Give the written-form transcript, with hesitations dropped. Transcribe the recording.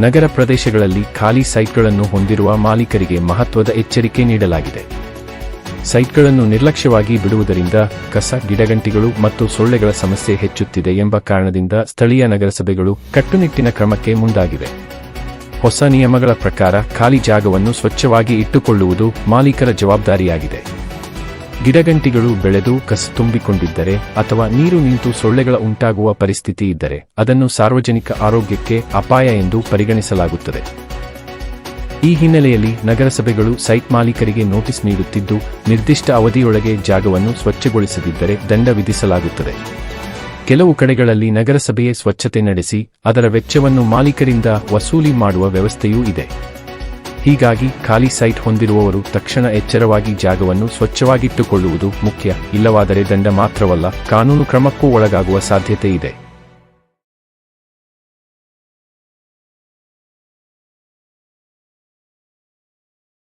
ನಗರ ಪ್ರದೇಶಗಳಲ್ಲಿ ಖಾಲಿ ಸೈಟ್ಗಳನ್ನು ಹೊಂದಿರುವ ಮಾಲೀಕರಿಗೆ ಮಹತ್ವದ ಎಚ್ಚರಿಕೆ ನೀಡಲಾಗಿದೆ. ಸೈಟ್ಗಳನ್ನು ನಿರ್ಲಕ್ಷ್ಯವಾಗಿ ಬಿಡುವುದರಿಂದ ಕಸ, ಗಿಡಗಂಟಿಗಳು ಮತ್ತು ಸೊಳ್ಳೆಗಳ ಸಮಸ್ಯೆ ಹೆಚ್ಚುತ್ತಿದೆ ಎಂಬ ಕಾರಣದಿಂದ ಸ್ಥಳೀಯ ನಗರಸಭೆಗಳು ಕಟ್ಟುನಿಟ್ಟಿನ ಕ್ರಮಕ್ಕೆ ಮುಂದಾಗಿವೆ. ಹೊಸ ನಿಯಮಗಳ ಪ್ರಕಾರ ಖಾಲಿ ಜಾಗವನ್ನು ಸ್ವಚ್ಛವಾಗಿ ಇಟ್ಟುಕೊಳ್ಳುವುದು ಮಾಲೀಕರ ಜವಾಬ್ದಾರಿಯಾಗಿದೆ. ಗಿಡಗಂಟಿಗಳು ಬೆಳೆದು ಕಸ ತುಂಬಿಕೊಂಡಿದ್ದರೆ ಅಥವಾ ನೀರು ನಿಂತು ಸೊಳ್ಳೆಗಳ ಉಂಟಾಗುವ ಪರಿಸ್ಥಿತಿ ಇದ್ದರೆ ಅದನ್ನು ಸಾರ್ವಜನಿಕ ಆರೋಗ್ಯಕ್ಕೆ ಅಪಾಯ ಎಂದು ಪರಿಗಣಿಸಲಾಗುತ್ತದೆ. ಈ ಹಿನ್ನೆಲೆಯಲ್ಲಿ ನಗರಸಭೆಗಳು ಸೈಟ್ ಮಾಲೀಕರಿಗೆ ನೋಟಿಸ್ ನೀಡುತ್ತಿದ್ದು, ನಿರ್ದಿಷ್ಟ ಅವಧಿಯೊಳಗೆ ಜಾಗವನ್ನು ಸ್ವಚ್ಛಗೊಳಿಸದಿದ್ದರೆ ದಂಡ ವಿಧಿಸಲಾಗುತ್ತದೆ. ಕೆಲವು ಕಡೆಗಳಲ್ಲಿ ನಗರಸಭೆಯೇ ಸ್ವಚ್ಛತೆ ನಡೆಸಿ ಅದರ ವೆಚ್ಚವನ್ನು ಮಾಲೀಕರಿಂದ ವಸೂಲಿ ಮಾಡುವ ವ್ಯವಸ್ಥೆಯೂ ಇದೆ. ಹೀಗಾಗಿ ಖಾಲಿ ಸೈಟ್ ಹೊಂದಿರುವವರು ತಕ್ಷಣ ಎಚ್ಚರವಾಗಿ ಜಾಗವನ್ನು ಸ್ವಚ್ಛವಾಗಿಟ್ಟುಕೊಳ್ಳುವುದು ಮುಖ್ಯ. ಇಲ್ಲವಾದರೆ ದಂಡ ಮಾತ್ರವಲ್ಲ, ಕಾನೂನು ಕ್ರಮಕ್ಕೂ ಒಳಗಾಗುವ ಸಾಧ್ಯತೆ ಇದೆ.